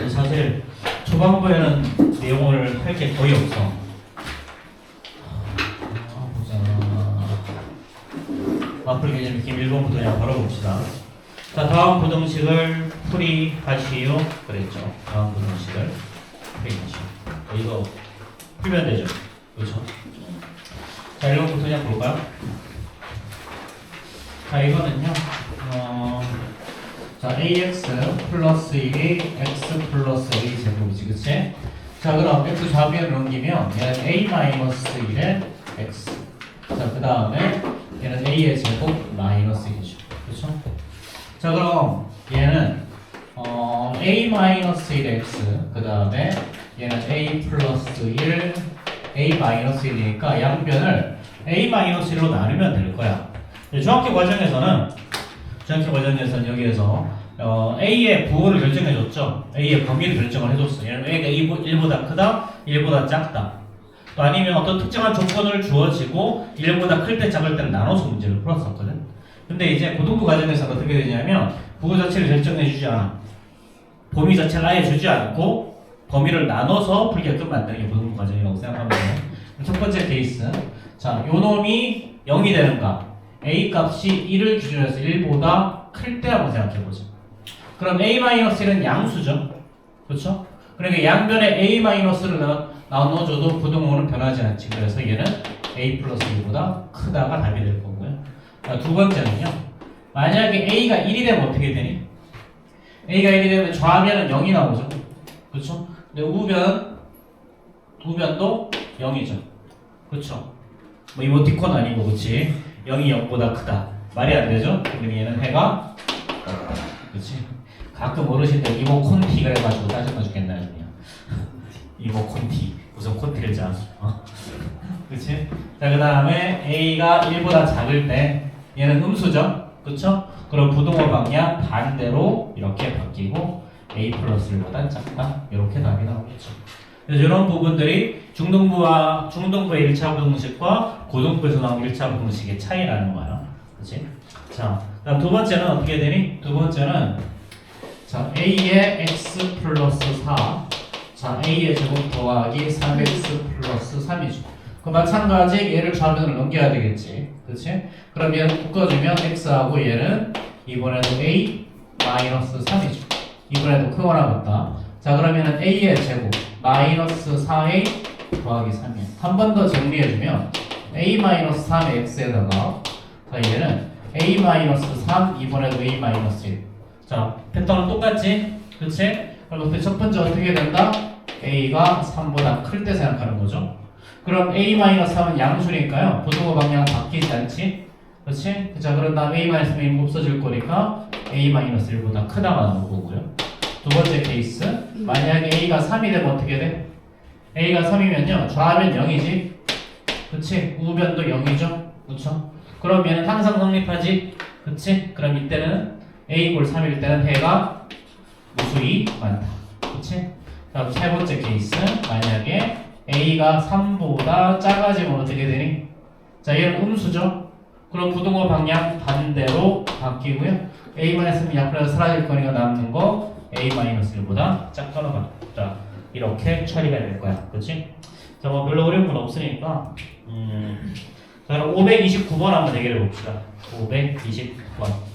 사실 초반부에는 내용을 할 게 거의 없어. 보자. 마플 개념 느낌 1번부터 그냥 바로 봅시다. 자, 다음 부등식을 풀이하시오. 그랬죠. 다음 부등식을 풀이하시오. 이거 풀면 되죠. 그렇죠? 자, 1번부터 그냥 볼까요? 자, 이거는요. 자, ax 플러스 1이 x 플러스 a 제곱이지, 그치? 자, 그럼 x 좌변을 넘기면 얘는 a 마이너스 1의 x. 자, 그 다음에 얘는 a의 제곱 마이너스 1이죠. 그쵸? 자, 그럼 얘는 a 마이너스 1의 x. 그 다음에 얘는 a 플러스 1, a 마이너스 1이니까 양변을 a 마이너스 1로 나누면 될 거야. 정확히 과정에서는 여기에서 A의 부호를 결정해줬죠. A의 범위를 결정을 해줬어. 얘는 A가 1보다 크다, 1보다 작다. 또 아니면 어떤 특정한 조건을 주어지고 1보다 클 때, 작을 때는 나눠서 문제를 풀었었거든. 근데 이제 고등부 과정에서는 어떻게 되냐면 부호 자체를 결정해주지 않아. 범위 자체를 아예 주지 않고 범위를 나눠서 풀게끔 만드는 게 고등부 과정이라고 생각하면 돼요. 첫 번째 케이스. 자, 요 놈이 0이 되는가? A 값이 1을 기준으로 해서 1보다 클 때 한번 생각해보자. 그럼 A-1은 양수죠. 그렇죠? 그러니까 양변에 A-를 나눠줘도 부등호는 변하지 않지. 그래서 얘는 A 플러스 1보다 크다가 답이 될 거고요. 자, 두 번째는요. 만약에 A가 1이 되면 어떻게 되니? A가 1이 되면 좌변은 0이 나오죠. 그렇죠? 근데 우변도 0이죠. 그렇죠? 뭐 이모티콘 아니고, 그렇지? 0이 0보다 크다. 말이 안 되죠? 그럼 얘는 해가 없다. 그렇지? 가끔 어르신들 이모콘티 그래가지고 짜증나 죽겠나 그냥. 이모콘티 무슨 콘티를 짜? 그렇지? 자, 그 다음에 A가 1보다 작을 때 얘는 음수죠? 그렇죠? 그럼 부등호 방향 반대로 이렇게 바뀌고 A 플러스 1보다 작다. 이렇게 답이 나오겠죠. 그래서 이런 부분들이 중등부의 1차 부등식과 고등부에서 나온 1차 부등식의 차이라는 거예요. 그렇지? 자, 그다음 두 번째는 어떻게 되니? 두 번째는 자, a의 x 플러스 4. 자, a의 제곱 더하기 3x 플러스 3이죠. 그 마찬가지 얘를 좌변으로 넘겨야 되겠지. 그렇지? 그럼 얘는 묶어주면 x하고 얘는 이번에도 a 마이너스 3이죠. 이번에도 크거나 같다. 자, 그러면은 a의 제곱 마이너스 4a 더하기 3이야. 한 번 더 정리해주면 a 마이너스 3의 x에다가 자, 얘는 a 마이너스 3 이번에도 a 마이너스 1. 자, 패턴은 똑같지? 그치? 그럼 첫 번째 어떻게 된다? a가 3보다 클 때 생각하는 거죠. 그럼 a 마이너스 3은 양수니까요. 부등호 방향 바뀌지 않지? 그치? 자, 그런 다음 a 마이너스 1이 없어질 거니까 a 마이너스 1보다 크다가 나올 거고요. 두 번째 케이스. 만약에 a가 3이 되면 어떻게 돼? a가 3이면요. 좌변 0이지? 그치? 우변도 0이죠? 그쵸? 그럼 얘는 항상 성립하지? 그치? 그럼 이때는 a 꼴 3일 때는 해가 무수히 많다. 그치? 그럼 세 번째 케이스. 만약에 a가 3보다 작아지면 어떻게 되니? 자, 얘는 음수죠? 그럼 부등호 방향 반대로 바뀌고요. a-는 약분해서 사라질 거니까 남는 거 a-1보다 작거나 같다. 이렇게 처리가 될 거야. 그치? 자, 뭐 별로 어려운 건 없으니까 자, 그럼 529번 한번 해결해 봅시다. 529번.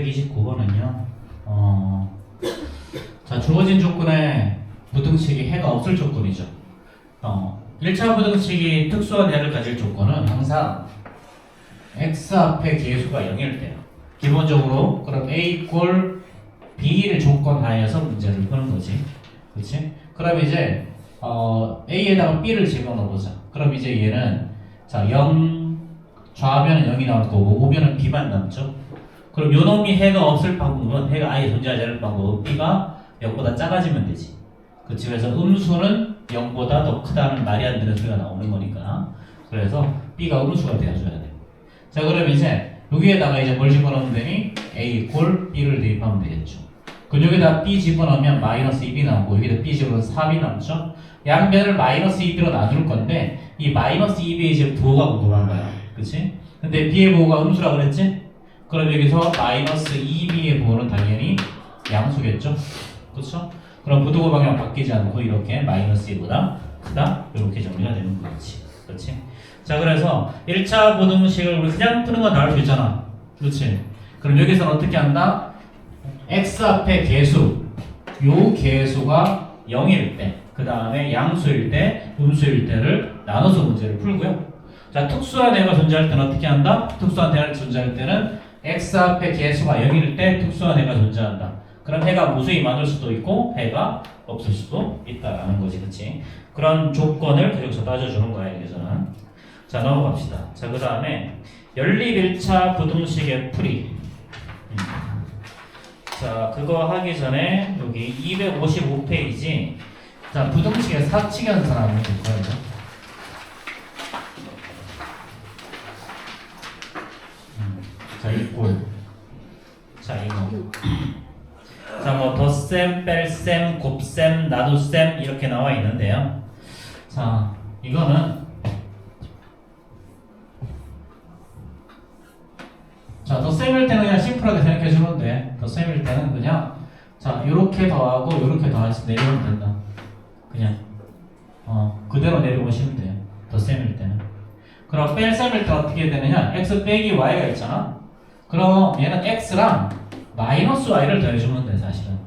529번은요. 자, 주어진 조건에 부등식이 해가 없을 조건이죠. 1차 부등식이 특수한 해를 가질 조건은 항상 x 앞에 계수가 0일 때요. 기본적으로 그럼 a 꼴 b를 조건 하에서 문제를 푸는 거지. 그렇지? 그럼 이제 a에다가 b를 집어넣어 보자. 그럼 이제 얘는 자 0 좌변은 0이 나올 거고 우변은 b만 남죠. 그럼 요놈이 해가 없을 방법은 해가 아예 존재하지 않을 방법은 b가 0보다 작아지면 되지. 그치? 그래서 음수는 0보다 더 크다는 말이 안 되는 소리가 나오는 거니까. 그래서 b가 음수가 되어줘야 돼. 자, 그럼 이제 여기에다가 이제 뭘 집어넣으면 되니? a 꼴 b를 대입하면 되겠죠. 그럼 여기다 b 집어넣으면 마이너스 2b 나오고 여기다 b 집어넣으면 4b 남죠. 양변을 마이너스 2b로 나눌 건데 이 마이너스 2b의 이제 부호가 궁금한 거야. 그치? 근데 b의 부호가 음수라 그랬지? 그럼 여기서 마이너스 2b의 부호는 당연히 양수겠죠? 그쵸? 그럼 부등호 방향 바뀌지 않고 이렇게 마이너스 2보다 크다? 이렇게 정리가 되는 거지. 그렇지? 자, 그래서 1차 부등식을 우리 그냥 푸는 건 나올 수 있잖아. 그렇지? 그럼 여기서는 어떻게 한다? x 앞에 계수, 요 계수가 0일 때, 그 다음에 양수일 때, 음수일 때를 나눠서 문제를 풀고요. 자, 특수한 해가 존재할 때는 어떻게 한다? 특수한 해가 존재할 때는 x 앞에 계수가 0일 때 특수한 해가 존재한다. 그럼 해가 무수히 많을 수도 있고 해가 없을 수도 있다라는 거지, 그렇지? 그런 조건을 여기서 따져주는 거야, 여기서는. 자, 넘어갑시다. 자, 그 다음에 연립 1차 부등식의 풀이. 자, 그거 하기 전에 여기 255페이지. 자, 부등식의 사칙연산 한번 볼 거예요. 자, 이 꼴. 자, 이거. 자, 뭐 덧셈, 뺄셈, 곱셈, 나눗셈 이렇게 나와 있는데요. 자, 이거는 자, 덧셈일 때는 그냥 심플하게 생각해 주는데 덧셈일 때는 그냥 자, 요렇게 더하고 요렇게 더해서 내려오면 된다. 그냥 그대로 내려오시면 돼요. 덧셈일 때는. 그럼 뺄셈일 때는 어떻게 되느냐? x 빼기 y가 있잖아. 그럼 얘는 x랑 마이너스 y를 더해주면 돼, 사실은.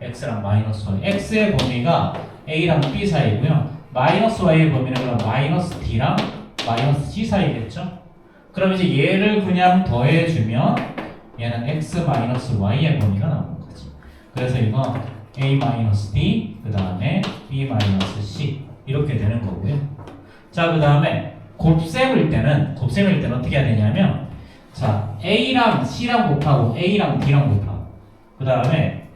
x랑 마이너스 y. x의 범위가 a랑 b 사이고요. 마이너스 y의 범위는 그럼 마이너스 d랑 마이너스 c 사이겠죠? 그럼 이제 얘를 그냥 더해주면 얘는 x 마이너스 y의 범위가 나오는 거지. 그래서 이거 a 마이너스 d 그 다음에 b 마이너스 c 이렇게 되는 거고요. 자, 그 다음에 곱셈일 때는 어떻게 해야 되냐면 자, A랑 C랑 곱하고 A랑 D랑 곱하고 그 다음에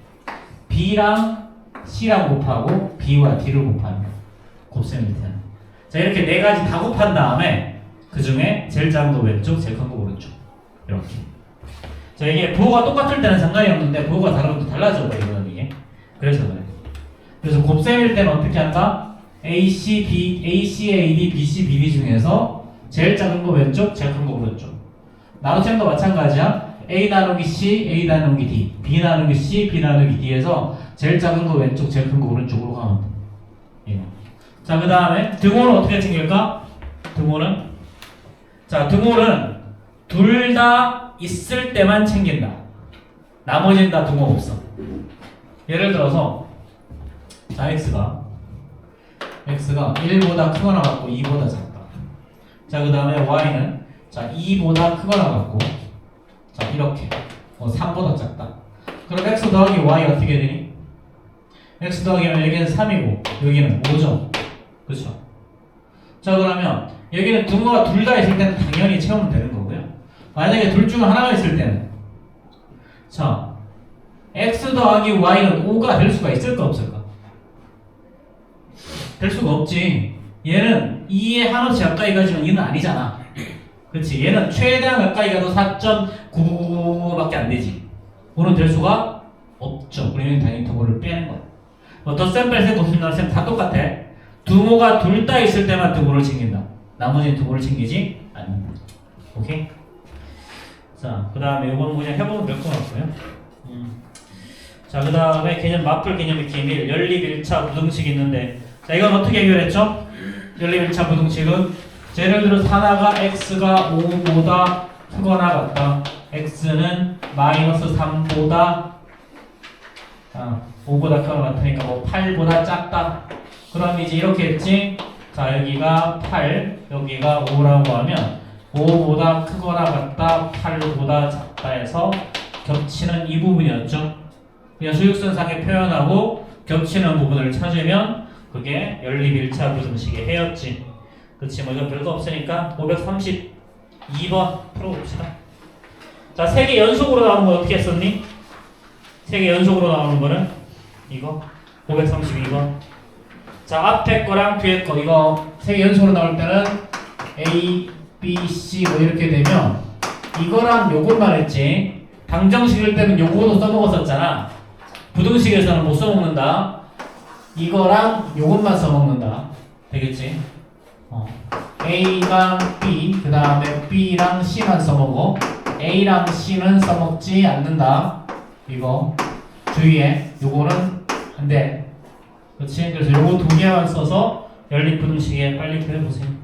B랑 C랑 곱하고 B와 D를 곱하는 곱셈일 때는 자, 이렇게 네 가지 다 곱한 다음에 그 중에 제일 작은 거 왼쪽, 제일 큰 거 오른쪽 이렇게. 자, 이게 부호가 똑같을 때는 상관이 없는데 부호가 다르면 또 달라져 버리거든 이게. 그래서 그래. 그래서 곱셈일 때는 어떻게 한다? A, C, A, D, B, C, B, D 중에서 제일 작은 거 왼쪽, 제일 큰 거 오른쪽. 나눗셈도 마찬가지야. A 나누기 C, A 나누기 D, B 나누기 C, B 나누기 D에서 제일 작은 거 왼쪽, 제일 큰 거 오른쪽으로 가면 돼. 이거. 자, 그 다음에 등호는 어떻게 챙길까? 등호는 자, 등호는 둘 다 있을 때만 챙긴다. 나머지는 다 등호 없어. 예를 들어서 자, x가 1보다 크거나 같고 2보다 작다. 자, 그 다음에 y는 자, 2보다 크거나 같고 자, 이렇게 3보다 작다. 그럼 x 더하기 y 어떻게 되니? x 더하기면 여기는 3이고 여기는 5죠. 그렇죠? 자, 그러면 여기는 등호가 둘 다 있을 때는 당연히 채우면 되는 거고요. 만약에 둘 중 하나가 있을 때는 자, x 더하기 y는 5가 될 수가 있을까 없을까? 될 수가 없지. 얘는 2에 한없이 가까이 가지만 얘는 아니잖아. 그렇지? 얘는 최대한 가까이 가도 4.999밖에 안 되지. 5는 될 수가 없죠. 그러면 당연히 등호를 빼는 거야. 덧셈, 뺄셈, 곱셈, 나눗셈 다 똑같아. 등호가 둘 다 있을 때만 등호를 챙긴다. 나머지는 등호를 챙기지 않는다. 오케이? 자, 그 다음에 이건 그냥 해보면 몇 거 같고요. 자, 그 다음에 개념 맞풀 개념 익히 1 연립 1차 부등식이 있는데 자, 이건 어떻게 해결했죠? 연립 1차 부등식은 예를 들어서 하나가 x가 5보다 크거나 같다. x는 마이너스 3보다 5보다 크거나 같으니까 뭐 8보다 작다. 그럼 이제 이렇게 했지. 자, 여기가 8, 여기가 5라고 하면 5보다 크거나 같다, 8보다 작다 해서 겹치는 이 부분이었죠. 그냥 수직선상에 표현하고 겹치는 부분을 찾으면 그게 연립 1차 부등식의 해였지. 그치, 뭐 이건 별거 없으니까 532번 풀어봅시다. 자, 3개 연속으로 나오는 거 어떻게 했었니? 3개 연속으로 나오는 거는 이거 532번. 자, 앞에 거랑 뒤에 거 이거 3개 연속으로 나올 때는 A, B, C 뭐 이렇게 되면 이거랑 요것만 했지. 방정식일 때는 요거도 써먹었었잖아. 부등식에서는 못 써먹는다. 이거랑 요것만 써먹는다. 되겠지? A랑 B, 그 다음에 B랑 C만 써먹어. A랑 C는 써먹지 않는다. 이거 주의해. 요거는 안 돼. 그렇지? 그래서 요거 2개만 써서 연립부등식에 빨리 그려보세요.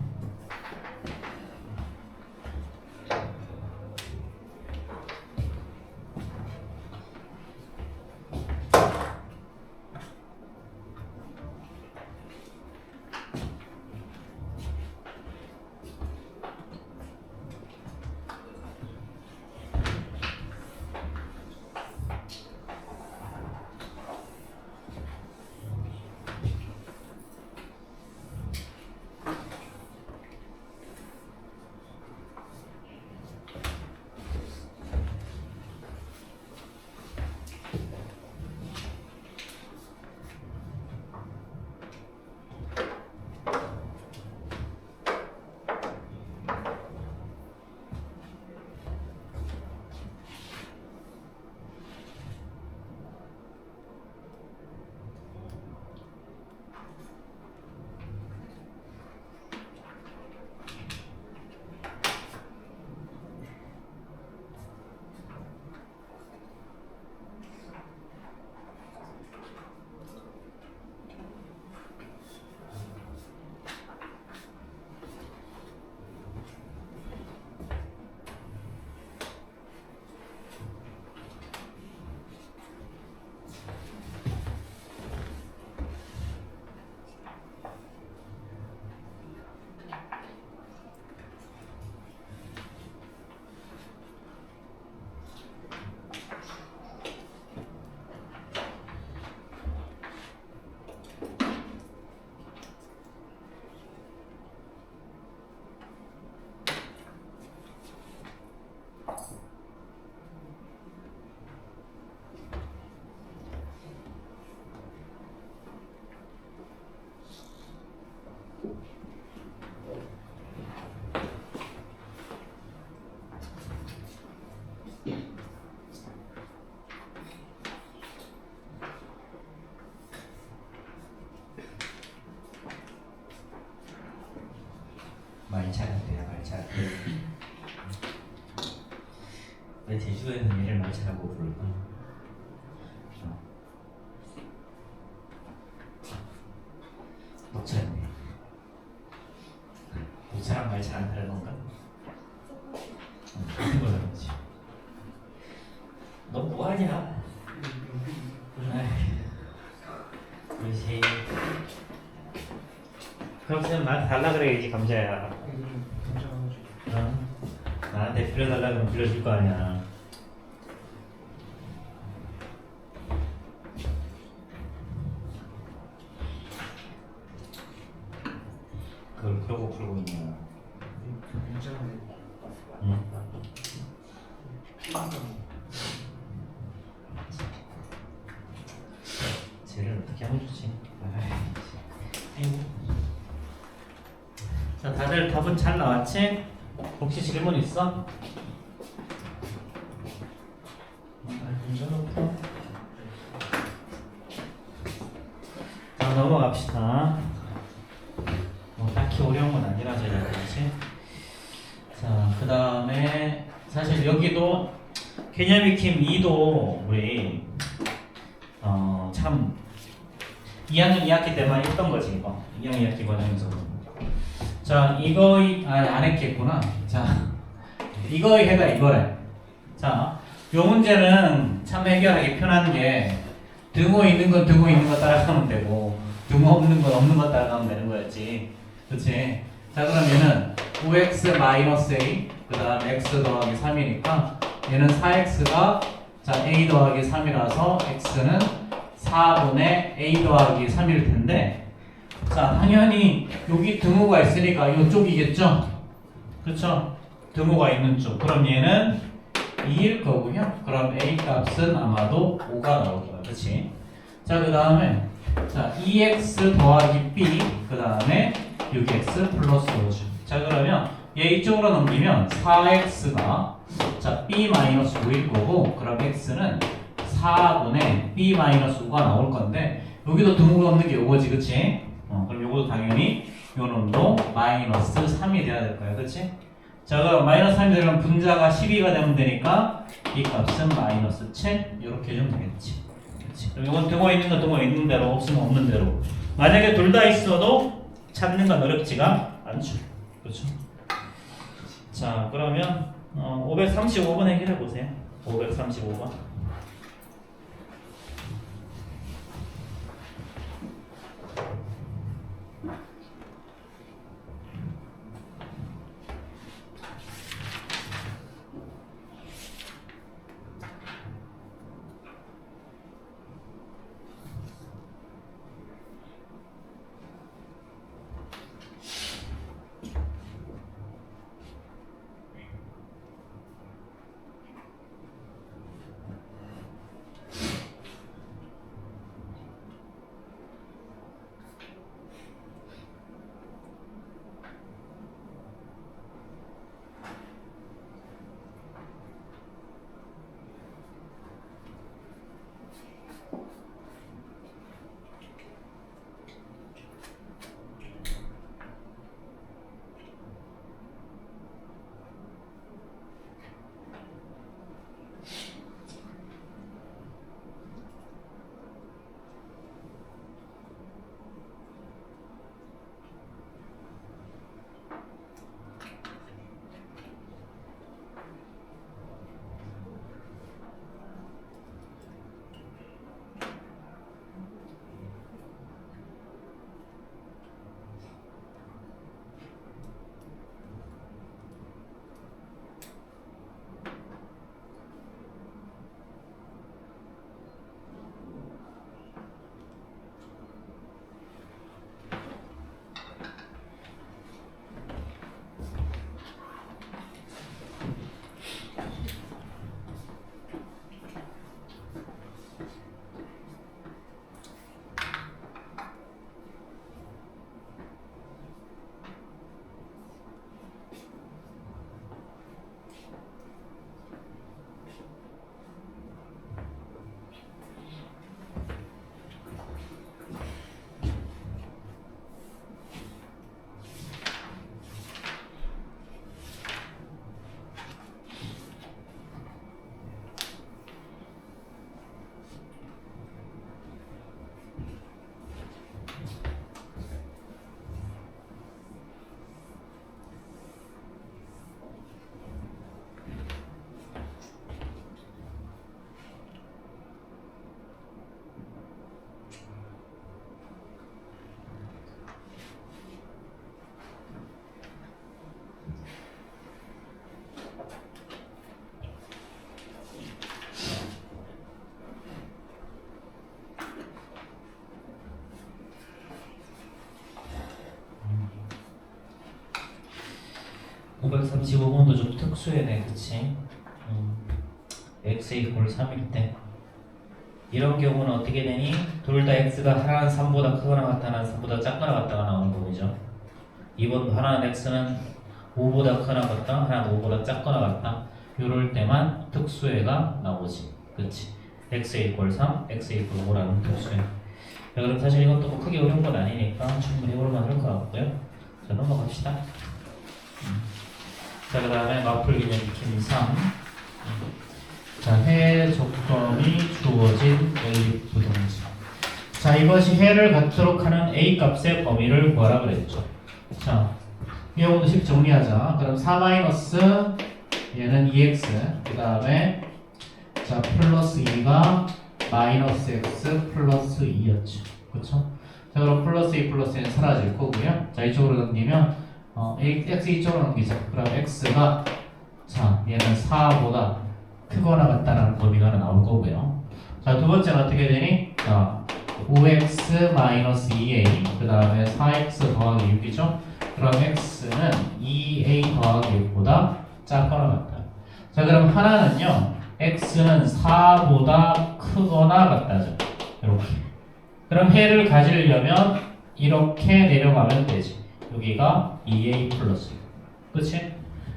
말차가 말차. 왜 제주도에는 얘를 말차라고 부를까? 녹차였네. 녹차랑 말차랑 다른 건가? 같은 거다 그렇지. 너 뭐하냐? 그렇지. 그럼 그냥 나한테 달라 그래야지 감자야. 나한테 빌려달라 그러면 빌려줄 거 아니야. 그걸 그러고 풀고 있냐? 응? 쟤를 어떻게 하면 좋지? 아이고. 자, 다들 답은 잘 나왔지? 혹시 질문 있어? 자, 넘어갑시다. 딱히 어려운 건 아니라 제가 그렇지. 자, 그 다음에 사실 여기도 개념 익힘 2도 우리 참 2학년 2학기 때만 했던 거지 이거. 2학년 2학기 과정에서. 자, 이거 안 했겠구나. 자, 이거의 해가 이거래. 자, 요 문제는 참 해결하기 편한 게 등호 있는 건 등호 있는 거 따라가면 되고 등호 없는 건 없는 거 따라가면 되는 거였지. 그치? 자, 그러면은 5x-a 그 다음 x 더하기 3이니까 얘는 4x가 자 a 더하기 3이라서 x는 4분의 a 더하기 3일 텐데 자 당연히 여기 등호가 있으니까 이쪽이겠죠? 그쵸? 등호가 있는 쪽. 그럼 얘는 2일 거고요. 그럼 a 값은 아마도 5가 나올 거야. 그치? 자, 그 다음에 자 2x 더하기 b 그 다음에 6x 플러스 5죠. 자, 그러면 얘 이쪽으로 넘기면 4x가 자 b-5일 거고 그럼 x는 4분의 b-5가 나올 건데 여기도 등호가 없는 게 요거지. 그치? 그럼 요것도 당연히 요 놈도 마이너스 3이 돼야 될 거야. 그치? 자, 그럼 마이너스 3이 되면 분자가 12가 되면 되니까 이 값은 마이너스 7 이렇게 해주면 되겠지. 그치? 그럼 이건 등호 있는 거 등호 있는 대로 없으면 없는 대로. 만약에 둘 다 있어도 찾는 건 어렵지가 않죠. 그렇죠? 자, 그러면 535번 해결해 보세요. 535번. 음. 535번도 좀 특수해네. 그치? x 이퀄 3일 때 이런 경우는 어떻게 되니? 둘 다 x가 하나는 3보다 크거나 같다, 하나는 3보다 작거나 같다가 나오는 거죠. 이번 하나는 x는 5보다 크거나 같다, 하나는 5보다 작거나 같다. 이럴 때만 특수해가 나오지. 그치? x 이퀄 3, x 이퀄 5라는 특수해. 자, 그럼 사실 이것도 뭐 크게 어려운 건 아니니까 충분히 해볼만 할 것 같고요. 자, 넘어갑시다. 자, 그 다음에 마풀 기념 익힘 3. 자, 해 조건이 주어진 연립 부등식. 자, 이것이 해를 갖도록 하는 a 값의 범위를 구하라 그랬죠. 자, 이 경우도 식 정리하자. 그럼 4 마이너스 얘는 2x 그 다음에 자 플러스 2가 마이너스 x 플러스 2였죠. 그쵸? 자 그럼 플러스 2 플러스 1은 사라질 거고요. 자 이쪽으로 넘기면 x 이쪽으로 넘기자. 그럼 x가 자 얘는 4보다 크거나 같다라는 범위가 하나 나올 거고요. 자 두 번째는 어떻게 되니? 자 5x 마이너스 2a 그 다음에 4x 더하기 6이죠. 그럼 x는 2a 더하기 6보다 작거나 같다. 자 그럼 하나는요 x는 4보다 크거나 같다죠. 이렇게. 그럼 해를 가지려면 이렇게 내려가면 되지. 여기가 2a 플러스 6. 그치?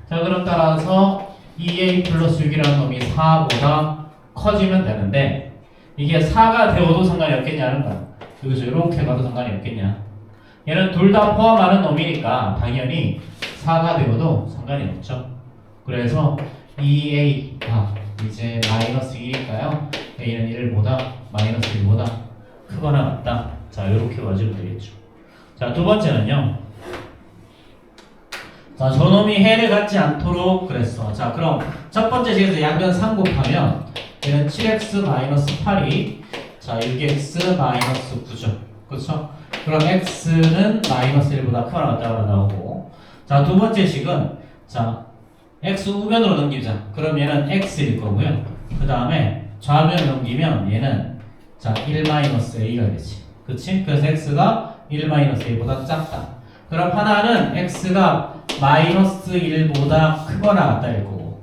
자 그럼 따라서 2a 플러스 6이라는 놈이 4보다 커지면 되는데 이게 4가 되어도 상관이 없겠냐는 거야. 여기서 이렇게 가도 상관이 없겠냐. 얘는 둘 다 포함하는 놈이니까 당연히 4가 되어도 상관이 없죠. 그래서 2a가 이제 마이너스 2니까요. a는 1보다 마이너스 1보다 크거나 같다. 자 이렇게 와주면 되겠죠. 자 두 번째는요. 자 저놈이 해를 갖지 않도록 그랬어. 자 그럼 첫 번째 식에서 양변 3 곱하면 얘는 7x 마이너스 8이 자 6x 마이너스 9죠. 그렇죠? 그럼 x는 마이너스 1보다 크거나 같다고 나오고 자 두 번째 식은 자 x 우변으로 넘기자. 그럼 얘는 x일 거고요. 그 다음에 좌변 넘기면 얘는 자 1 마이너스 a가 되지. 그치? 그래서 x가 1 마이너스 a보다 작다. 그럼 하나는 x가 마이너스 1보다 크거나 같다일 거고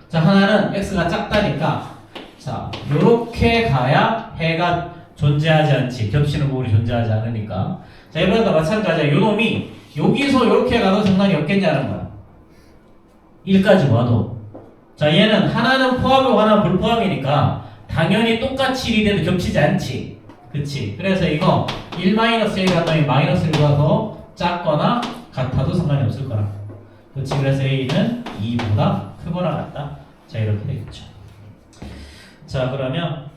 자 하나는 x가 작다니까 자 요렇게 가야 해가 존재하지 않지. 겹치는 부분이 존재하지 않으니까 자 이번에도 마찬가지야. 요놈이 여기서 요렇게 가도 상관이 없겠냐는 거야. 1까지 와도 자 얘는 하나는 포함이고 하나는 불포함이니까 당연히 똑같이 1이 돼도 겹치지 않지. 그치? 그래서 이거 1-1 같다면 마이너스 1보다 더 작거나 같아도 상관이 없을 거라. 그치? 그래서 a는 2보다 크거나 같다. 자 이렇게 되겠죠. 자 그러면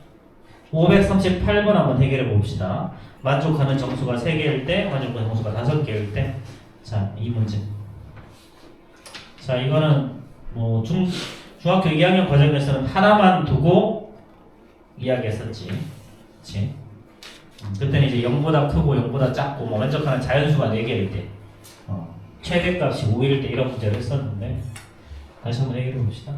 538번 한번 해결해 봅시다. 만족하는 정수가 3개일 때 만족하는 정수가 5개일 때 자 이 문제. 자 이거는 뭐 중학교 2학년 과정에서는 하나만 두고 이야기했었지. 그치? 그때는 이제 0보다 크고 0보다 작고 뭐 만족하는 자연수가 4개일 때 최대값이 5일 때 이런 문제를 했었는데 다시 한번 해결해 봅시다.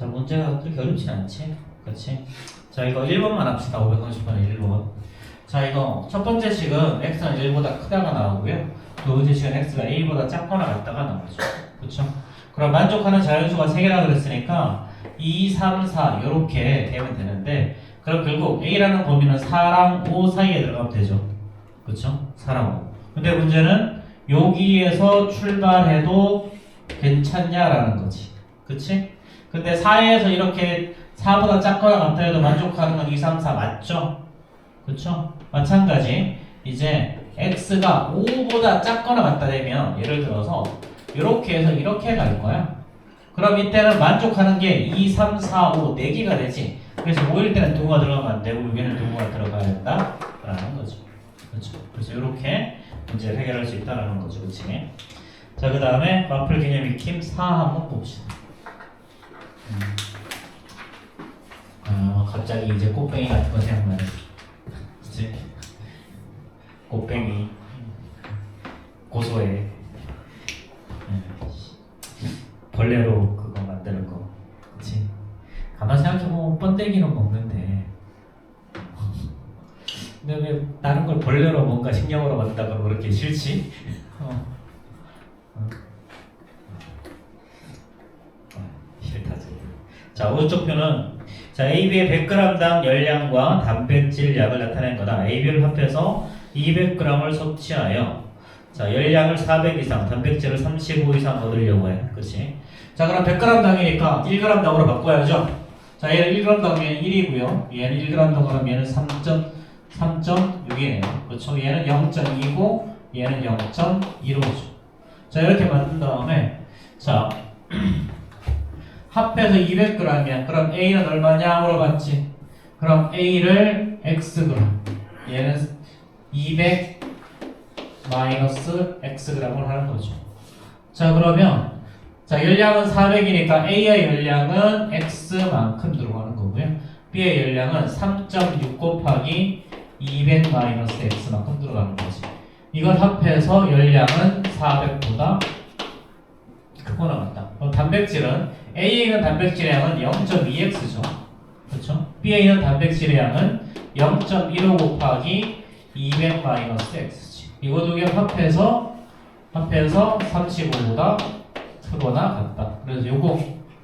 자, 문제가 그렇게 어렵진 않지? 그렇지? 자, 이거 1번만 합시다. 530번에 1번. 자, 이거 첫 번째 식은 x는 1보다 크다가 나오고요. 두 번째 식은 x가 a보다 작거나 같다가 나오죠. 그렇죠? 그럼 만족하는 자연수가 3개라 그랬으니까 2, 3, 4 이렇게 되면 되는데, 그럼 결국 a라는 범위는 4랑 5 사이에 들어가면 되죠. 그렇죠? 4랑 5. 근데 문제는 여기에서 출발해도 괜찮냐라는 거지. 그치? 근데 4에서 이렇게 4보다 작거나 같다 해도 만족하는 건 2, 3, 4 맞죠? 그쵸? 마찬가지. 이제 x가 5보다 작거나 같다 되면 예를 들어서 이렇게 해서 이렇게 갈 거야. 그럼 이때는 만족하는 게 2, 3, 4, 5, 4개가 되지. 그래서 5일 때는 동호가 들어가면 안 되고 6에는 동호가 들어가야 된다 라는 거죠. 그렇죠? 그래서 이렇게 문제를 해결할 수 있다는 거죠. 그치? 자, 그 다음에 마플 개념 익힘 4 한번 봅시다. 갑자기 이제 꽃뱅이 같은 거 생각나네. 그치? 꽃뱅이 고소해. 벌레로 그거 만드는 거. 그치? 가만 생각해보면 번데기는 먹는데 근데 왜 다른 걸 벌레로 뭔가 식량으로 만든다고 그렇게 싫지? 싫다지. 자, 오른쪽 표는 자, AB의 100g당 열량과 단백질량을 나타낸 거다. AB를 합해서 200g을 섭취하여 자, 열량을 400 이상, 단백질을 35 이상 얻으려고 해. 그치? 자, 그럼 100g당이니까 1g당으로 바꿔야죠. 자, 얘는 1g당이면 1이고요. 얘는 1g당으로 얘는 3.6이네요. 그렇죠? 얘는 0.2고 얘는 0.15죠. 자, 이렇게 만든 다음에 자, 합해서 200g이야. 그럼 A는 얼마냐 물어봤지. 그럼 A를 Xg, 얘는 200 마이너스 Xg을 하는 거죠. 자, 그러면 자, 열량은 400이니까 A의 열량은 X만큼 들어가는 거고요. B의 열량은 3.6 곱하기 200 마이너스 X만큼 들어가는 거지. 이걸 합해서 열량은 400보다 크거나 같다. 그럼 단백질은 A에 있는 단백질의 양은 0.2x죠. 그렇죠? B에 있는 단백질의 양은 0.15 곱하기 200 마이너스 x지. 이거 두 개 합해서 35보다 크거나 같다. 그래서 요거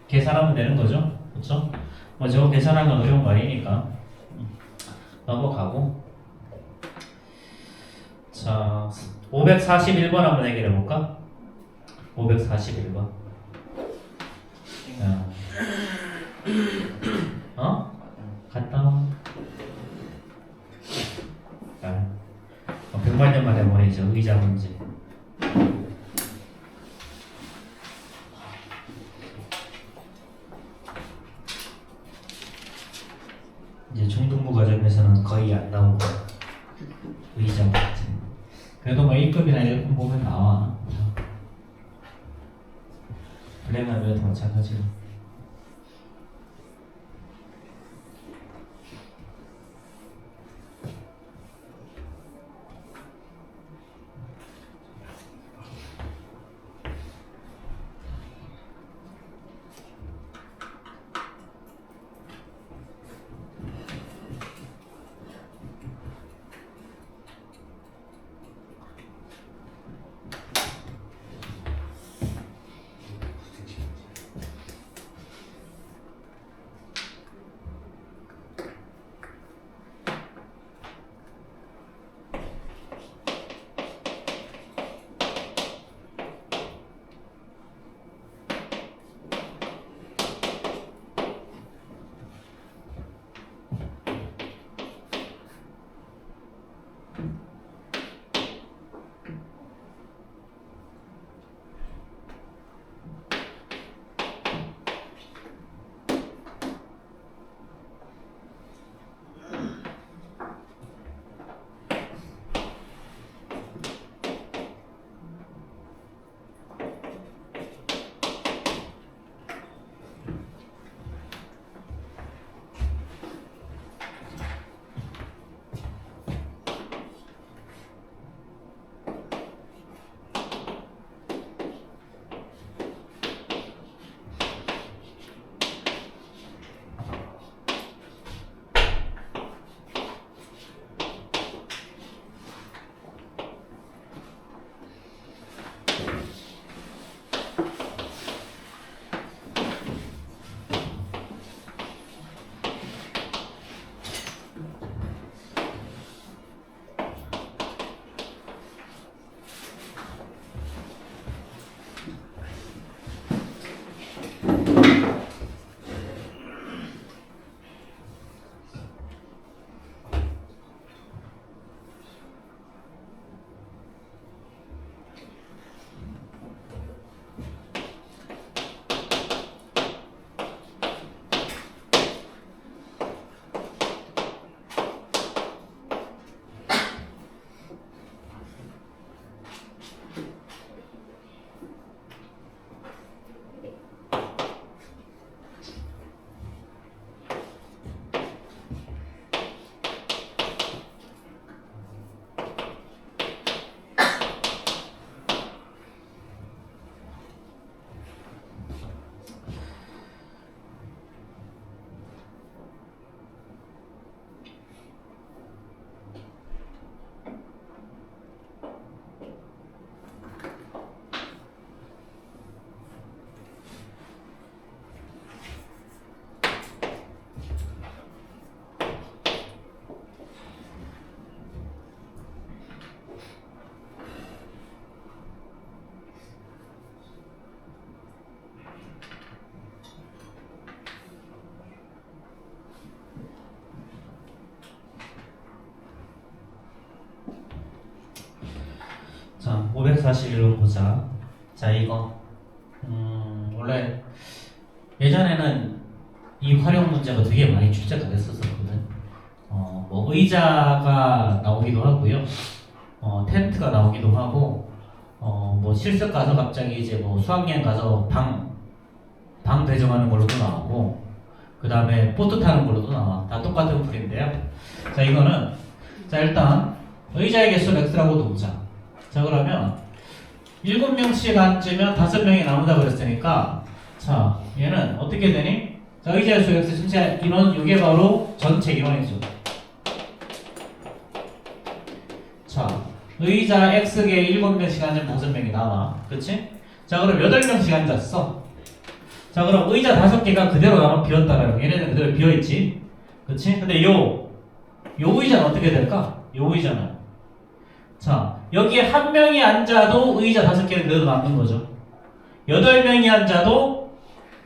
계산하면 되는 거죠. 그렇죠? 뭐 저거 계산하는 건 어려운 말이니까 넘어가고. 자, 541번 한번 해결해 볼까? 541번. 갔다 와. 100만 년 만에 보내죠. 의자 문제. 이제 중등부 과정에서는 거의 안 나오고 의자 문제. 그래도 뭐 1급이나 1급 보면 나와. 블랙하면 마찬가지로. 441로 보자. 자, 이거 원래 예전에는 이 활용 문제가 되게 많이 출제가 됐었거든. 뭐 의자가 나오기도 하고요. 텐트가 나오기도 하고, 뭐 실습 가서 갑자기 이제 뭐 수학여행 가서 방 배정하는 걸로도 나오고, 그 다음에 보트 타는 걸로도 나와. 다 똑같은 풀인데요. 자, 이거는, 자, 일단, 의자의 개수를 x라고 두자. 자, 그러면, 7명씩 앉으면 5명이 남는다 그랬으니까, 자, 얘는 어떻게 되니? 자, 의자의 수 x 전체 인원, 이게 바로 전체 인원이죠. 자, 의자 x개 7명씩 앉으면 5명이 남아. 그치? 자, 그럼 8명씩 앉았어. 자, 그럼 의자 5개가 그대로 남아 비었다라는 거. 얘네는 그대로 비어있지. 그치? 근데 요 의자는 어떻게 될까? 요 의자는. 자, 여기에 1명이 앉아도 의자 5개는 그대로 남는 거죠. 8명이 앉아도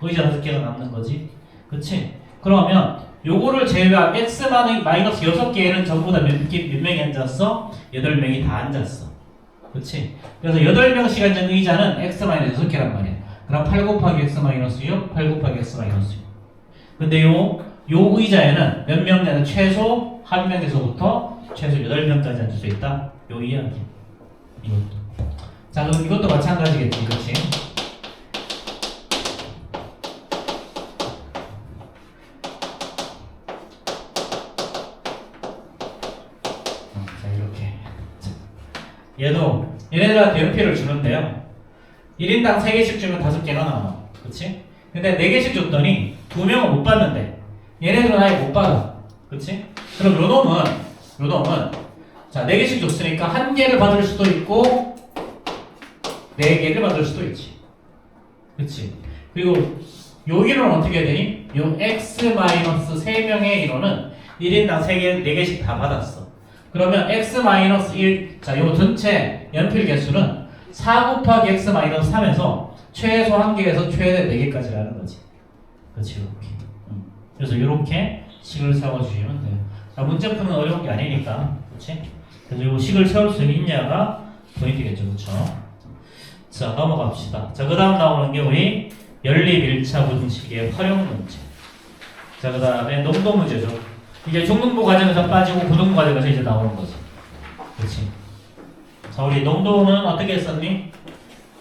의자 5개가 남는 거지. 그치? 그러면 요거를 제외한 x-마이너스 6개는 전부 다 몇 명이 앉았어? 8명이 다 앉았어. 그치? 그래서 8명씩 앉은 의자는 x-6개란 말이야. 그럼 8 곱하기 x-6, 8 곱하기 x-6. 근데 요 의자에는 몇 명 내는 최소 1명에서부터 최소 8명까지 앉을 수 있다. 요 이야기. 이것도. 자, 그럼 이것도 마찬가지겠지. 그치? 얘네들한테 연필을 주는데요. 1인당 3개씩 주면 5개가 나와. 그치? 근데 4개씩 줬더니 2명은 못 받는데 얘네들은 아예 못 받아. 그치? 그럼 요 놈은 자, 4개씩 줬으니까 1개를 받을 수도 있고 4개를 받을 수도 있지. 그치? 그리고 요 인원은 어떻게 되니? 요 x-3명의 인원은 1인당 4개씩 다 받았어. 그러면 x-1, 자, 요 전체 연필 개수는 4 곱하기 x-3에서 최소 1개에서 최대 4개까지라는 거지. 그렇지, 이렇게. 그래서 이렇게 식을 세워주시면 돼요. 자, 문제 푸는 어려운 게 아니니까, 그렇지? 그래서 요 식을 세울 수 있냐가 포인트겠죠, 그렇죠? 자, 넘어갑시다. 자, 그 다음 나오는 게 우리 연립 1차 분식의 활용 문제. 자, 그 다음에 농도 문제죠. 이제 중등부 과정에서 빠지고 고등부 과정에서 이제 나오는 거지. 그렇지. 자, 우리 농도는 어떻게 했었니?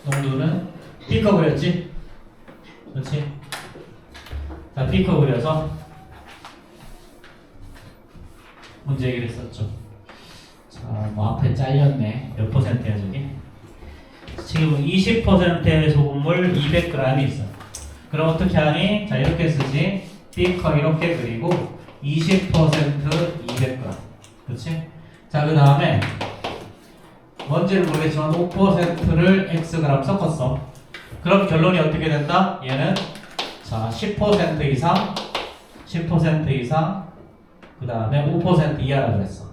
농도는 B커 그렸지? 그렇지? 자, B커 그려서 문제 얘기를 했었죠. 자, 뭐 앞에 잘렸네. 몇 %야 저기? 지금 20%의 소금물 200g이 있어. 그럼 어떻게 하니? 자, 이렇게 쓰지. B커 이렇게 그리고 20% 200g. 그렇지? 자, 그 다음에 뭔지를 모르겠지만 5%를 xg 섞었어. 그럼 결론이 어떻게 된다? 얘는 자, 10% 이상, 10% 이상, 그 다음에 5% 이하라고 그랬어.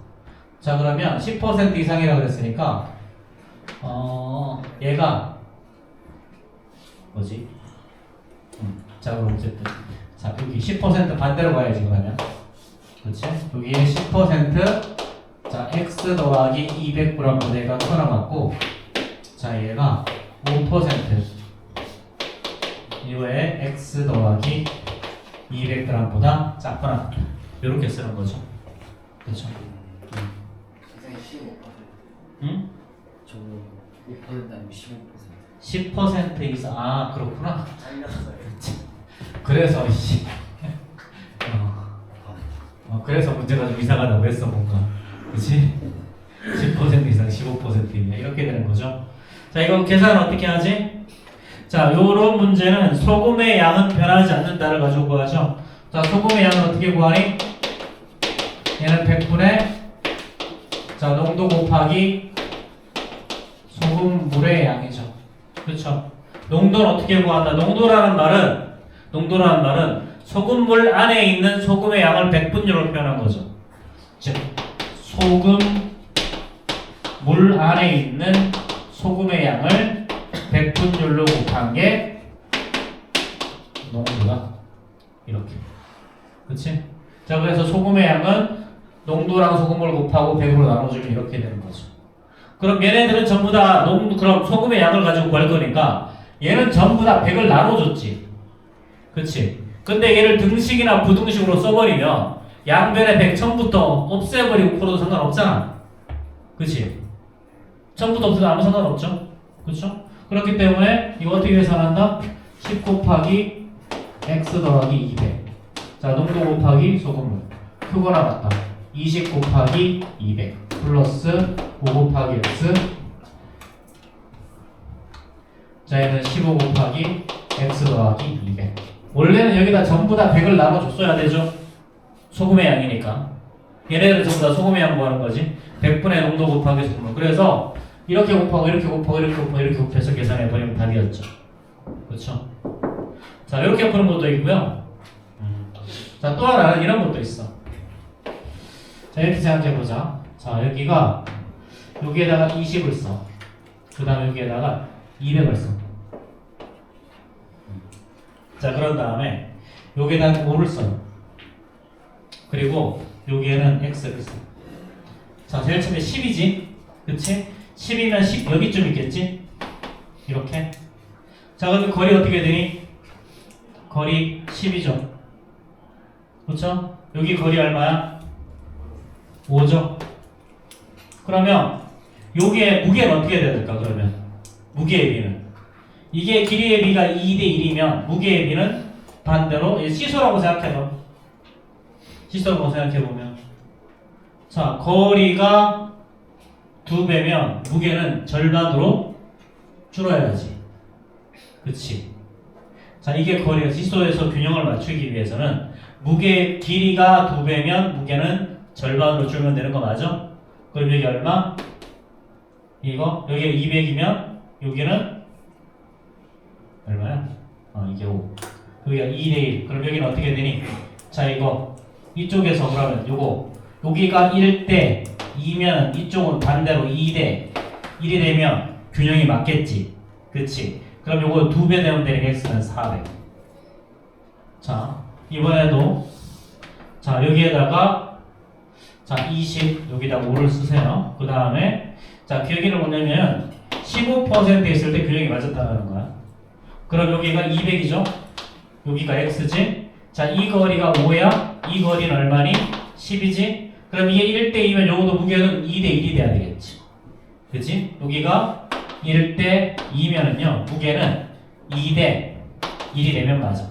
자, 그러면 10% 이상이라고 그랬으니까 얘가 뭐지? 자, 그럼 어쨌든 자, 여기 10% 반대로 가야지 그러면. 그렇지? 여기에 10% 자, x 더하기 200g 부대가 커나갔고, 자, 얘가 5% 이후에 x 더하기 200g보다 작거나 이렇게 쓰는 거죠. 그렇죠? 선생님 15%. 응? 저는 5% 아니면 15%. 10% 이상. 아, 그렇구나. 잘렸어요. 그래서 그래서 문제가 좀 이상하다고 했어 뭔가. 그치? 10% 이상 15%이면 이렇게 되는 거죠. 자, 이거 계산 어떻게 하지? 자, 요런 문제는 소금의 양은 변하지 않는다를 가지고 구하죠. 자, 소금의 양은 어떻게 구하니? 얘는 100분의 자, 농도 곱하기 소금물의 양이죠. 그렇죠? 농도는 어떻게 구한다? 농도라는 말은 소금물 안에 있는 소금의 양을 100분율로 표현한 거죠. 즉, 소금물 안에 있는 소금의 양을 100분율로 곱한 게 농도다. 이렇게. 그치? 자, 그래서 소금의 양은 농도랑 소금을 곱하고 100으로 나눠주면 이렇게 되는 거죠. 그럼 얘네들은 전부 다 그럼 소금의 양을 가지고 구할 거니까 얘는 전부 다 100을 나눠줬지. 그치? 근데 얘를 등식이나 부등식으로 써버리면 양변의 100 처음부터 없애버리고 풀어도 상관없잖아. 그치? 처음부터 없애도 아무 상관없죠? 그쵸? 그렇기 때문에 이거 어떻게 계산한다? 10 곱하기 x 더하기 200. 자, 농도 곱하기 소금물. 표가 나왔다. 20 곱하기 200 플러스 5 곱하기 x. 자, 얘는 15 곱하기 x 더하기 200. 원래는 여기다 전부 다 100을 나눠줬어야 되죠? 소금의 양이니까. 얘네들은 전부 다 소금의 양 구하는 거지. 100분의 농도 곱하기 소금물. 그래서 이렇게 곱하고 이렇게 곱하고 이렇게 곱하고 이렇게 곱해서 계산해버리면 답이었죠. 그렇죠? 자, 이렇게 푸는 것도 있고요. 자, 또 하나는 이런 것도 있어. 자, 이렇게 생각해보자. 자, 여기가 여기에다가 20을 써. 그 다음에 여기에다가 200을 써. 자, 그런 다음에 여기에다가 5를 써요. 그리고 여기에는 x를 써. 자, 제일 처음에 10이지? 그치? 10이면 10 여기쯤 있겠지? 이렇게. 자, 그러면 거리 어떻게 되니? 거리 10이죠. 그렇죠? 여기 거리 얼마야? 5죠. 그러면 여기에 무게는 어떻게 돼야 될까? 그러면 무게의 비는 이게 길이의 비가 2대 1이면 무게의 비는 반대로 시소라고 생각해봐. 시소라고 생각해보면 자, 거리가 2배면 무게는 절반으로 줄어야지. 그치? 자, 이게 거리가 시소에서 균형을 맞추기 위해서는 무게 길이가 2배면 무게는 절반으로 줄면 되는 거 맞아? 그럼 여기 얼마? 이거 여기 200이면 여기는 얼마야? 이게 5. 여기가 2대1. 그럼 여기는 어떻게 되니? 자, 이거 이쪽에서 그러면 요거 여기가 1대 2면 이쪽은 반대로 2대 1이 되면 균형이 맞겠지. 그치? 그럼 요거 2배 되면 되는 x는 400. 자, 이번에도 자, 여기에다가 자, 20 여기다 5를 쓰세요. 그 다음에 자, 그 얘기는 뭐냐면 15% 있을 때 균형이 맞았다는 거야. 그럼 여기가 200이죠? 여기가 x지? 자, 이 거리가 5야? 이 거리는 얼마니? 10이지? 그럼 이게 1대 2면 요것도 무게는 2대 1이 돼야 되겠지. 그치? 여기가 1대 2면은요, 무게는 2대 1이 되면 맞아.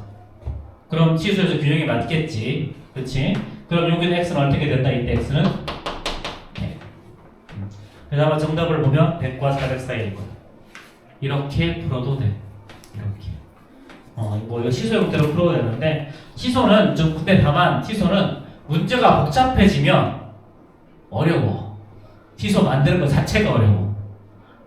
그럼 치수에서 균형이 맞겠지. 그치? 그럼 여기는 x는 어떻게 된다? 이때 x는 네. 그래서 아마 정답을 보면 100과 400 사이일 거야. 이렇게 풀어도 돼. 이렇게. 뭐 이거 시소 형태로 풀어도 되는데 시소는 좀 근데 다만 시소는 문제가 복잡해지면 어려워. 시소 만드는 것 자체가 어려워.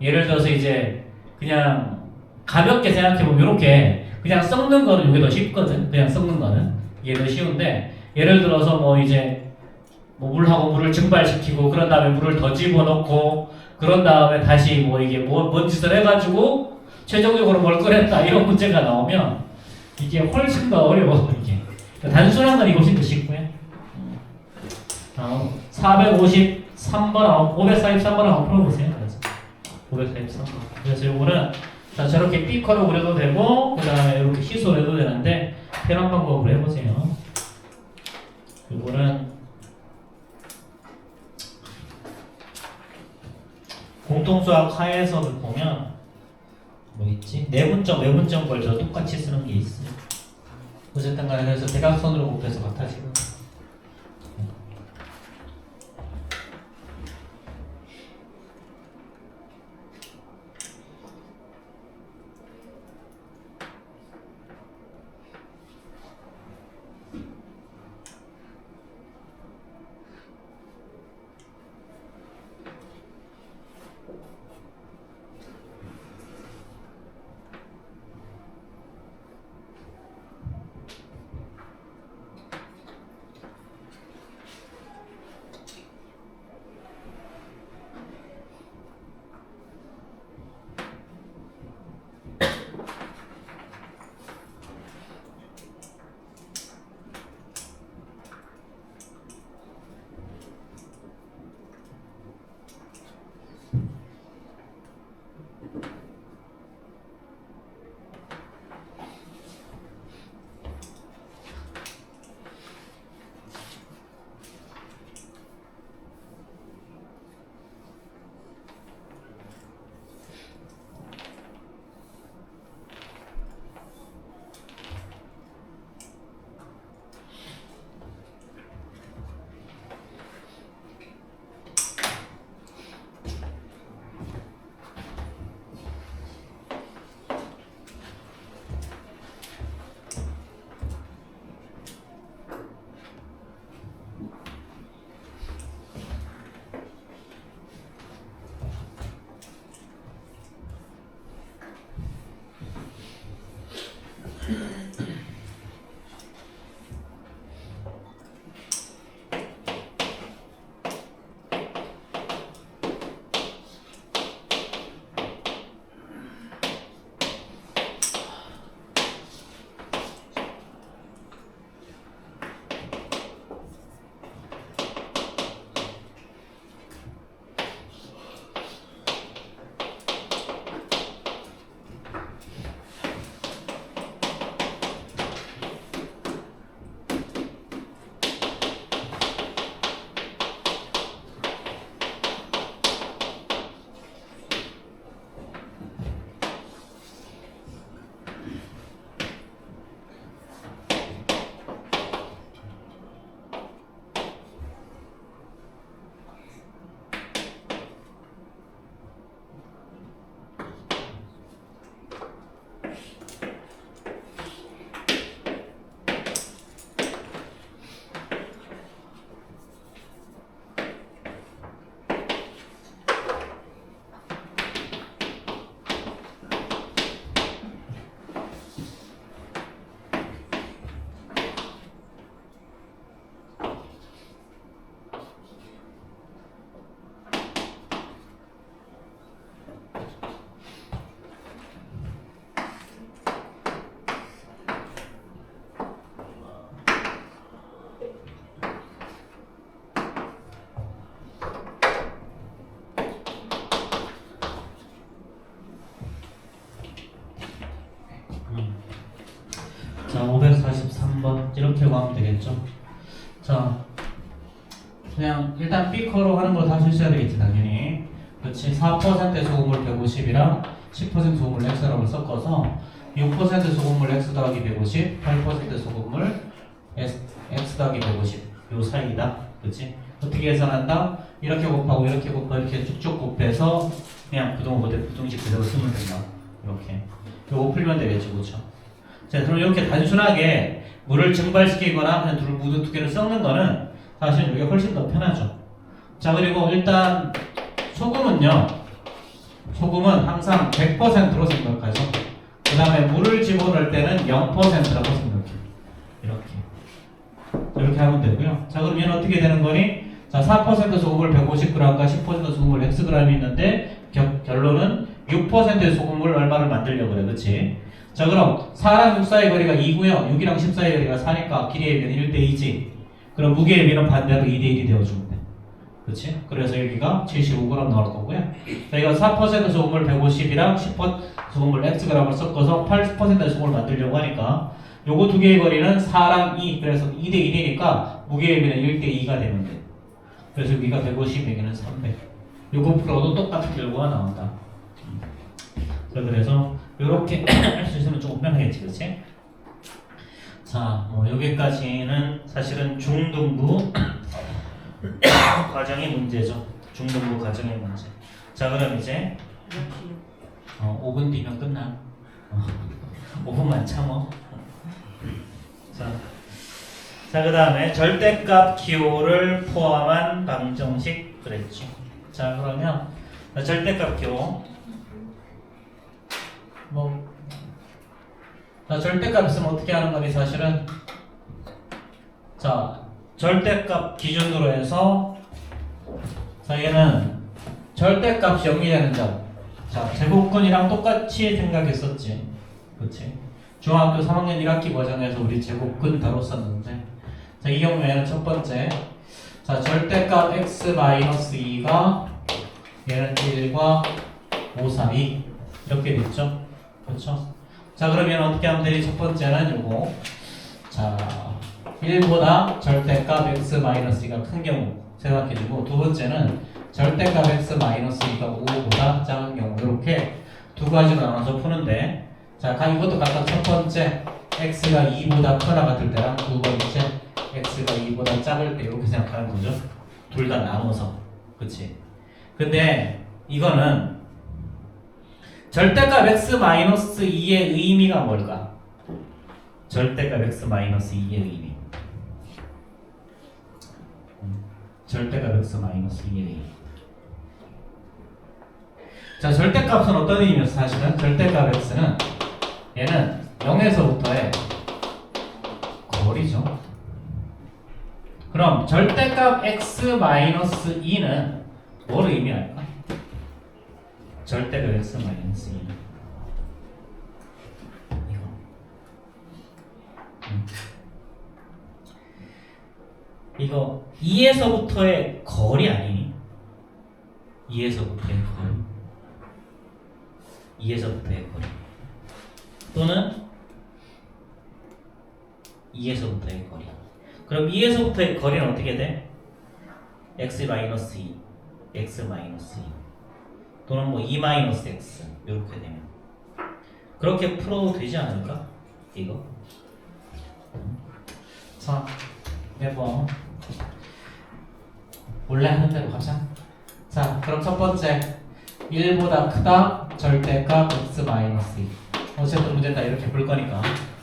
예를 들어서 이제 그냥 가볍게 생각해보면 이렇게 그냥 섞는 거는 이게 더 쉽거든. 그냥 섞는 거는 이게 더 쉬운데 예를 들어서 뭐 이제 뭐 물하고 물을 증발시키고 그런 다음에 물을 더 집어넣고 그런 다음에 다시 뭐 이게 뭔 짓을 해가지고 최종적으로 뭘 끓였다 이런 문제가 나오면 이게 훨씬 더 어려워. 이게 단순한 건 이거 훨씬 더 쉽고요. 453번 543번 한번 풀어보세요. 그래서 543. 그래서 요거는 자, 저렇게 B커로 그려도 되고 그 다음에 이렇게 시소를 해도 되는데 편한 방법으로 해보세요. 요거는 공통수학 하에서를 보면 뭐 있지? 내분점, 외분점 걸 저 똑같이 쓰는 게 있어요. 어쨌든 간에 그래서 대각선으로 곱해서 같아지고 243번 이렇게 구하면 되겠죠. 자, 그냥 일단 B커로 하는 거 다 쓰셔야 되겠지 당연히. 그렇지. 4%의 소금물 150이랑 10% 소금물 X라고 섞어서 6% 소금물 X 더하기 150, 8% 소금물 X 더하기 150 요 사이다. 그렇지? 어떻게 계산한다? 이렇게 곱하고 이렇게 곱하고 이렇게 쭉쭉 곱해서 그냥 부동 그대로 부동식 그대로 쓰면 된다. 이렇게. 요거 풀면 되겠죠, 그렇죠? 자, 그럼 이렇게 단순하게 물을 증발시키거나 그냥 두 개를 섞는 거는 사실 이게 훨씬 더 편하죠. 자, 그리고 일단 소금은요. 소금은 항상 100%로 생각하죠. 그 다음에 물을 집어넣을 때는 0%라고 생각해요. 이렇게 하면 되고요. 자, 그럼 얘는 어떻게 되는 거니? 자, 4% 소금물 150g과 10% 소금물 Xg이 있는데 결론은 6%의 소금물 얼마를 만들려고 그래. 그치? 자, 그럼 4랑 6 사이 거리가 2고요. 6이랑 10 사이 거리가 4니까 길이의 비는 1대2지. 그럼 무게의 비는 반대로 2대1이 되어주면 돼. 그치? 그래서 여기가 75g 나올 거고요. 자, 이거 4% 소금물 150이랑 10% 소금물 Xg을 섞어서 8%의 소금을 만들려고 하니까 요거 두 개의 거리는 4랑 2, 그래서 2대1이니까 무게의 비는 1대2가 되면 돼. 그래서 여기가 150, 여기는 300. 요거 풀어도 똑같은 결과가 나온다. 자, 그래서 요렇게 할 수 있으면 조금 편하겠지, 그치? 자, 여기까지는 사실은 중등부 과정의 문제죠. 중등부 과정의 문제. 자, 그럼 이제 5분 뒤면 끝나. 5분만 참어. 자, 그 다음에 절대값 기호를 포함한 방정식 그랬죠. 자, 그러면 절대값 기호 자, 절대값 있으면 어떻게 하는 거니 사실은. 자, 절대값 기준으로 해서 자, 얘는 절대값이 0이 되는 점. 자, 제곱근이랑 똑같이 생각했었지. 그치? 중학교 3학년 1학기 과정에서 우리 제곱근 다뤘었는데, 자, 이 경우에는 첫 번째, 자, 절대값 x-2가 얘는 1과 5 사이 이렇게 됐죠? 그렇죠? 자, 그러면 어떻게 하면 되니? 첫 번째는 요거, 자, 1보다 절대값 x-2가 큰 경우 생각해주고, 두 번째는 절대값 x-2가 5보다 작은 경우, 이렇게 두 가지로 나눠서 푸는데, 자, 이것도 각각 첫 번째 x가 2보다 크거나 같을 때랑 두 번째 x가 2보다 작을 때 이렇게 생각하는 거죠. 둘 다 나눠서. 그치? 근데 이거는 절대값 x-2의 의미가 뭘까? 절대값 x-2의 의미. 절대값 x-2의 의미. 자, 절대값은 어떤 의미였어? 사실은 절대값 x는 얘는 0에서부터의 거리죠. 그럼 절대값 x-2는 뭘 의미할까? 절대값 x-2는 이거. 이거 2에서부터의 거리 아니니? 2에서부터의 거리. 2에서부터의 거리. 또는 2에서부터의 거리. 그럼 2에서부터의 거리는 어떻게 돼? x-2, x-2 또는 뭐 2-x 이렇게 되면 그렇게 풀어도 되지 않을까? 이거. 자, 매번 원래 하는 대로 가자. 자, 그럼 첫 번째 1보다 크다 절대값 x-2. 어쨌든 문제는 다 이렇게 볼 거니까.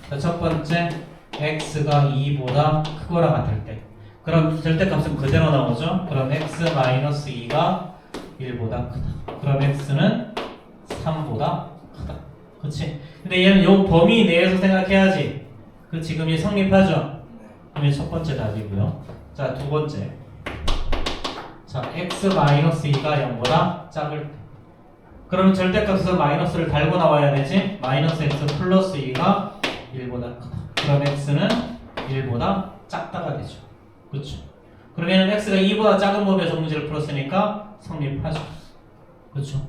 자, 첫 번째 x가 2보다 크거나 같을 때, 그럼 절대값은 그대로 나오죠. 그럼 x-2가 1보다 크다. 그럼 x는 3보다 크다. 그치? 근데 얘는 요 범위 내에서 생각해야지. 그 지금 이 성립하죠? 그럼 이 첫 번째 답이고요. 자, 두 번째. 자, x-2가 0보다 작을 때. 그럼 절대값에서 마이너스를 달고 나와야 되지? 마이너스 x 플러스 2가 1보다 크다. 그럼 x는 1보다 작다가 되죠. 그렇죠? 그러면 x가 2보다 작은 범위에서 문제를 풀었으니까 성립하죠. 그렇죠?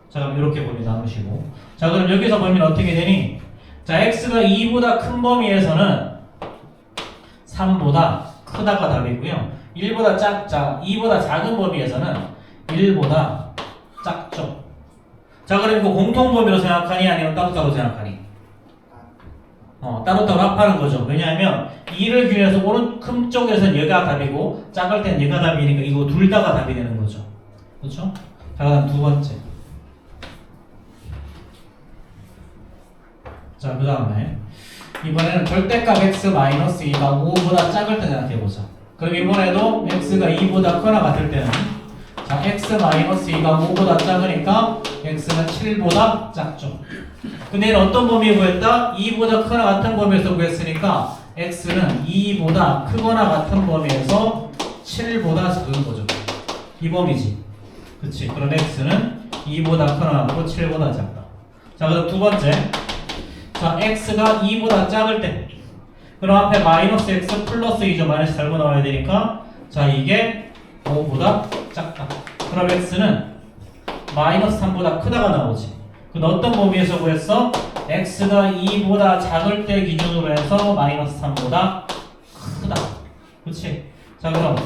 자, 그럼 이렇게 범위 나누시고, 자, 그럼 여기서 범위는 어떻게 되니? 자, x가 2보다 큰 범위에서는 3보다 크다가 답이고요. 1보다 2보다 작은 범위에서는 1보다 작죠. 자, 그럼 이거 공통범위로 생각하니 아니면 따로따로 생각하니? 따로따로 합하는 거죠. 왜냐하면 2를 기준해서 큰 쪽에서는 얘가 답이고 작을 땐 얘가 답이니까 이거 둘 다가 답이 되는 거죠. 그렇죠? 자, 그다음 두 번째. 자, 그 다음에 이번에는 절대값 x-2가 5보다 작을 때 생각해보자. 그럼 이번에도 x가 2보다 크거나 같을 때는 자, x-2가 5보다 작으니까 x는 7보다 작죠. 근데 얘는 어떤 범위 구했다? 2보다 크거나 같은 범위에서 구했으니까 x는 2보다 크거나 같은 범위에서 7보다 작은 거죠. 이 범위지. 그치? 그럼 x는 2보다 크거나 같고 7보다 작다. 자, 그럼 두 번째. 자, x가 2보다 작을 때 그럼 앞에 마이너스 x 플러스 2죠. 마이너스 달고 나와야 되니까 자, 이게 5보다 작다. 그럼 x는 마이너스 3보다 크다가 나오지. 그럼 어떤 범위에서 구했어? x가 2보다 작을 때 기준으로 해서 마이너스 3보다 크다. 그치? 자, 그럼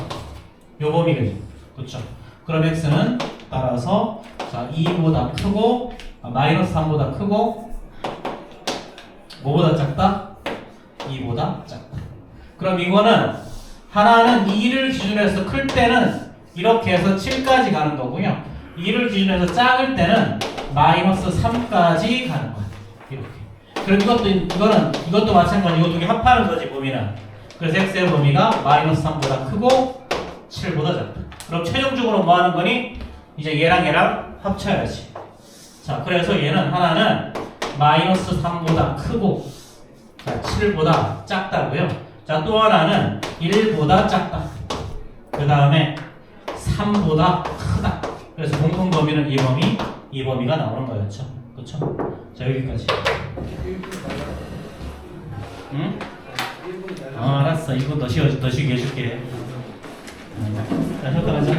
요 범위겠죠. 그쵸? 그럼 x는 따라서 자, 2보다 크고 마이너스 3보다 크고 뭐보다 작다? 2보다 작다. 그럼 이거는 하나는 2를 기준으로 해서 클 때는 이렇게 해서 7까지 가는 거고요. 2를 기준으로 해서 작을 때는 마이너스 3까지 가는 거야. 이렇게. 그럼 이것도 마찬가지. 이거 두 개 합하는 거지, 범위는. 그래서 x의 범위가 마이너스 3보다 크고 7보다 작다. 그럼 최종적으로 뭐 하는 거니? 이제 얘랑 합쳐야지. 자, 그래서 얘는 하나는 마이너스 3보다 크고 자, 7보다 작다고요. 자, 또 하나는 1보다 작다. 그 다음에 3보다 크다. 그래서 공통 범위는 이 범위가 나오는 거였죠. 그렇죠? 자, 여기까지. 응? 알았어. 1분 더 쉬게 해줄게. 자, 효과하자.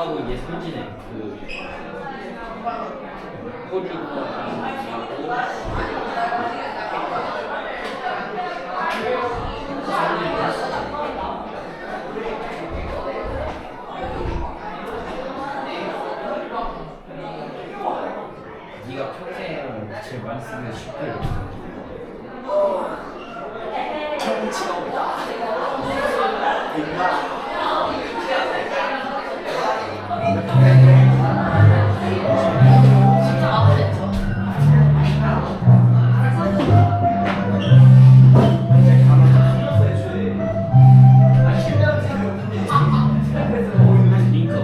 하고 이게 삼진에 그 호주 네가 평생 제일 많이 쓰는 슈퍼 링크 안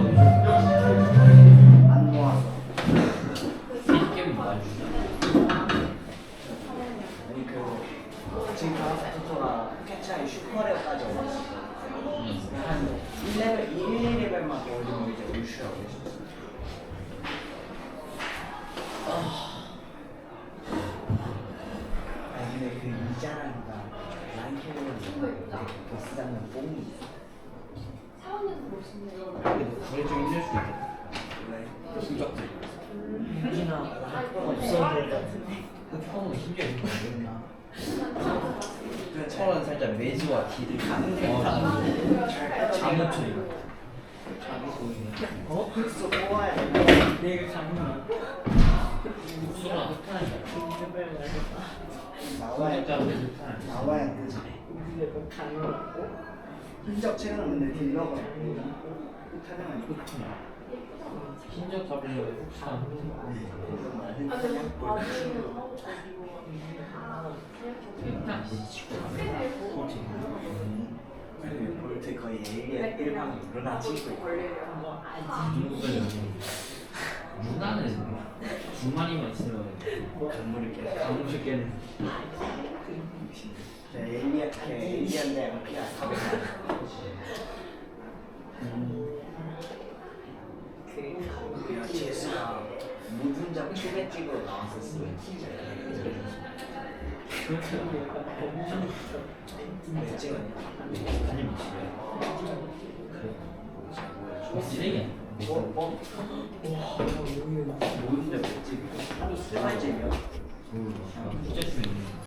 모아서. 게임 많이 아니 그 지금 가스토가 포켓차이 슈퍼레어까지 올랐어. 한 1레벨, 1레벨만 더 올리면 이제 울슈라고 했었어. 아니 근데 그 이자랑이가 란캐리언 보스당은 뽕이 있어. 근데 그게 좀 힘들 수도 있겠다. 왜? 신적들. 여기나 없어도 될 것 같은데. 흑퍼는 심지어 이렇게 모르겠나? 그래, 처음은 살짝 매즈와 딜을 가는 자무초 이거. 자기 소리네. 어? 흑수 뽑아야 돼. 내일 장면. 목소리가 흑판이야. 나와야 진짜 흑판. 나와야 되지. 흔적 체크는 근데 딜러가 타령하니 신적 잡으려고 흑판. 일단 치고 볼트 거의 에이리아 1방 루나 치고 있고. 루나는 두 마리만 있으면 강물을 깨. 강무식 깨는. 에이리아인데 피가 제스가 무분장 초대찍으로 나왔었어. 왜 찍었냐? 아니 그 쓰레기야. 뭐? 모르는데 왜 찍어? 세 번째요? 진짜 중요해.